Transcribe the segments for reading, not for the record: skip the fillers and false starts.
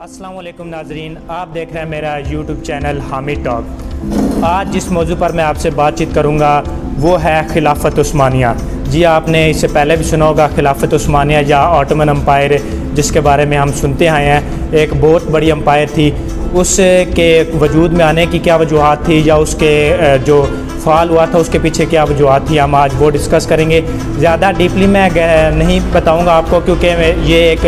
अस्सलाम वालेकुम नाजरीन, आप देख रहे हैं मेरा यूट्यूब चैनल हामिद टॉक। आज जिस मौजू पर मैं आपसे बातचीत करूंगा वो है खिलाफत उस्मानिया। जी, आपने इससे पहले भी सुना होगा खिलाफत उस्मानिया या ऑटोमन एम्पायर, जिसके बारे में हम सुनते आए हैं। एक बहुत बड़ी एम्पायर थी, उसके वजूद में आने की क्या वजूहत थी या उसके जो फ़ाल हुआ था उसके पीछे क्या वजूहत थी, हम आज वो डिस्कस करेंगे। ज़्यादा डीपली मैं नहीं बताऊंगा आपको, क्योंकि ये एक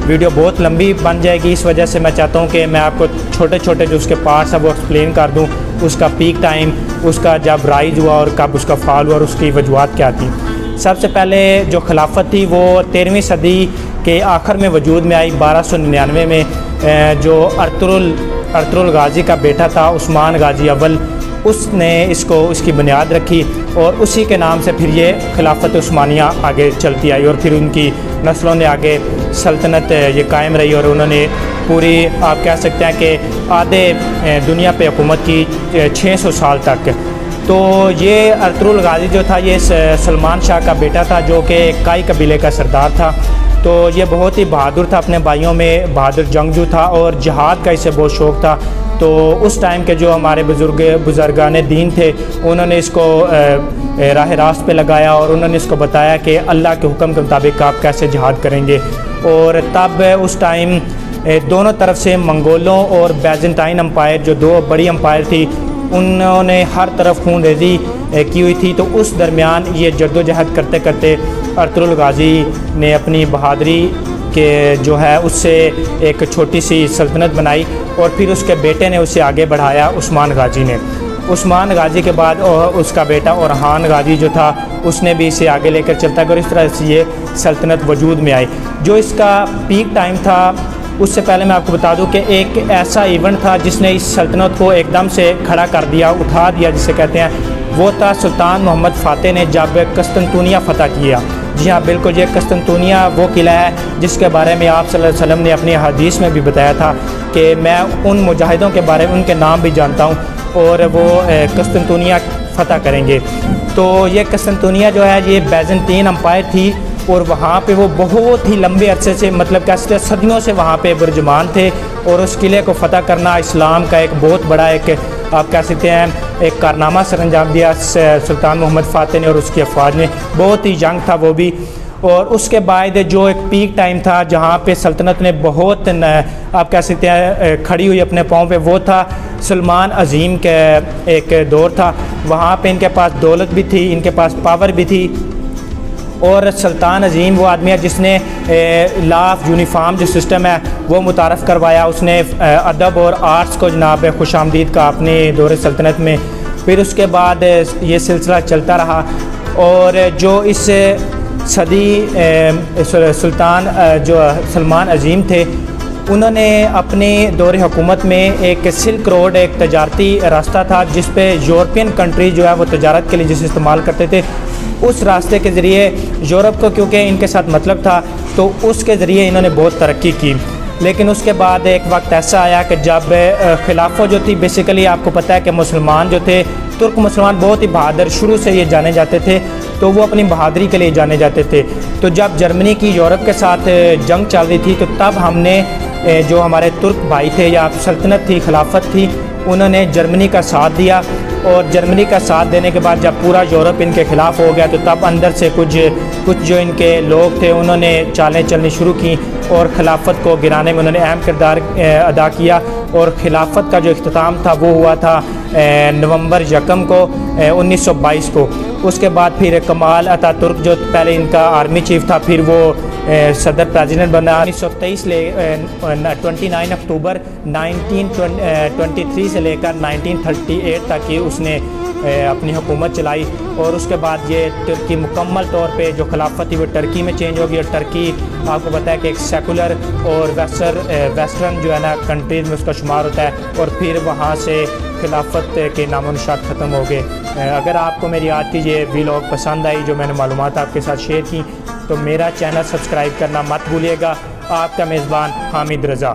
वीडियो बहुत लंबी बन जाएगी। इस वजह से मैं चाहता हूँ कि मैं आपको छोटे छोटे जो उसके पार्ट्स हैं वो एक्सप्लेन कर दूँ। उसका पीक टाइम, उसका जब राइज़ हुआ और कब उसका फ़ाल हुआ और उसकी वजूहत क्या थी। सबसे पहले जो खिलाफत थी वो 13वीं सदी के आखिर में वजूद में आई। 1299 में जो अर्तुगरुल गाज़ी का बेटा था उस्मान गाज़ी अव्वल, उसने इसकी बुनियाद रखी और उसी के नाम से फिर ये खिलाफत उस्मानिया आगे चलती आई और फिर उनकी नस्लों ने आगे सल्तनत ये कायम रही और उन्होंने पूरी, आप कह सकते हैं कि आधे दुनिया पे हुकूमत की 600 साल तक। तो ये अर्तुगरुल गाज़ी जो था ये सलमान शाह का बेटा था, जो कि काई कबीले का सरदार था। तो ये बहुत ही बहादुर था, अपने भाइयों में बहादुर जंगजू था और जिहाद का इसे बहुत शौक़ था। तो उस टाइम के जो हमारे बुज़ुर्गान दीन थे, उन्होंने इसको राह रास्त पे लगाया और उन्होंने इसको बताया कि अल्लाह के हुक्म के मुताबिक आप कैसे जिहाद करेंगे। और तब उस टाइम दोनों तरफ से मंगोलों और बैजेंटाइन एम्पायर, जो दो बड़ी एम्पायर थी, उन्होंने हर तरफ खून रेज़ी की हुई थी। तो उस दरमियान ये जद्दोजहद करते करते अर्तुगरुल गाज़ी ने अपनी बहादुरी के जो है उससे एक छोटी सी सल्तनत बनाई और फिर उसके बेटे ने उसे आगे बढ़ाया, उस्मान गाज़ी ने। उस्मान गाज़ी के बाद उसका बेटा ओरहान गाज़ी जो था उसने भी इसे आगे लेकर चलता गया और इस तरह से ये सल्तनत वजूद में आई। जो इसका पीक टाइम था, उससे पहले मैं आपको बता दूं कि एक ऐसा इवेंट था जिसने इस सल्तनत को एकदम से खड़ा कर दिया, उठा दिया जिसे कहते हैं। वो था सुल्तान मोहम्मद फ़ातेह ने जब कस्तंतुनिया फ़तह किया। जी हाँ, बिल्कुल, ये कस्तंतुनिया वो किला है जिसके बारे में आप सल्लल्लाहु अलैहि वसल्लम ने अपनी हदीस में भी बताया था कि मैं उन मुजाहिदों के बारे में उनके नाम भी जानता हूँ और वो कस्तंतुनिया फ़तह करेंगे। तो ये कस्तंतुनिया जो है ये बैजेंटाइन एम्पायर थी और वहाँ पे वो बहुत ही लंबे अरसे से, मतलब कैसे सदियों से वहाँ पे बुर्जुमान थे और उस किले को फ़तह करना इस्लाम का एक बहुत बड़ा, एक आप कह सकते हैं, एक कारनामा सर अंजाम दिया सुल्तान मोहम्मद फ़ातेह ने और उसकी अफवाज ने। बहुत ही जंग था वो भी। और उसके बाद जो एक पीक टाइम था जहाँ पे सल्तनत ने बहुत आप कह सकते हैं खड़ी हुई अपने पाँव पे, वो था सलमान अज़ीम के एक दौर था। वहाँ पे इनके पास दौलत भी थी, इनके पास पावर भी थी। और सुल्तान अज़ीम वो आदमी है जिसने लॉ ऑफ यूनिफॉर्म जो सिस्टम है वो मुतारफ़ करवाया। उसने अदब और आर्ट्स को जनाब खुशामदीद का अपने दौरे सल्तनत में। फिर उसके बाद ये सिलसिला चलता रहा और जो इस सदी सुल्तान जो सलमान अज़ीम थे, उन्होंने अपने दौरे हुकूमत में एक सिल्क रोड, एक तजारती रास्ता था जिस पे यूरोपियन कंट्री जो है वो तजारत के लिए जिसे इस्तेमाल करते थे, उस रास्ते के ज़रिए यूरोप को, क्योंकि इनके साथ मतलब था, तो उसके ज़रिए इन्होंने बहुत तरक्की की। लेकिन उसके बाद एक वक्त ऐसा आया कि जब खिलाफत जो थी, बेसिकली आपको पता है कि मुसलमान जो थे, तुर्क मुसलमान बहुत ही बहादुर शुरू से ये जाने जाते थे, तो वो अपनी बहादुरी के लिए जाने जाते थे। तो जब जर्मनी की यूरोप के साथ जंग चल रही थी, तो तब हमने जो हमारे तुर्क भाई थे या सल्तनत थी, खिलाफत थी, उन्होंने जर्मनी का साथ दिया। और जर्मनी का साथ देने के बाद जब पूरा यूरोप इनके ख़िलाफ़ हो गया, तो तब अंदर से कुछ जो इनके लोग थे उन्होंने चालें चलनी शुरू की और ख़िलाफ़त को गिराने में उन्होंने अहम किरदार अदा किया। और ख़िलाफ़त का जो इख्तिताम था वो हुआ था नवंबर 1 को 1922 को। उसके बाद फिर कमाल अतातुर्क जो पहले इनका आर्मी चीफ था, फिर वो सदर प्रेसिडेंट बना। 1923 से 29 अक्टूबर 1923 से लेकर 1938 तक ही उसने अपनी हुकूमत चलाई। और उसके बाद ये तुर्की मुकम्मल तौर पे जो खिलाफत थी वो टर्की में चेंज हो गई। और टर्की आपको पता है कि एक सेकुलर और वेस्टर्न जो है ना कंट्रीज़ में उसका शुमार होता है। और फिर वहाँ से खिलाफत के नामो निशान ख़त्म हो गए। अगर आपको मेरी आज की ये व्लॉग पसंद आई, जो मैंने मालूमात आपके साथ शेयर की, तो मेरा चैनल सब्सक्राइब करना मत भूलिएगा। आपका मेज़बान हामिद रज़ा।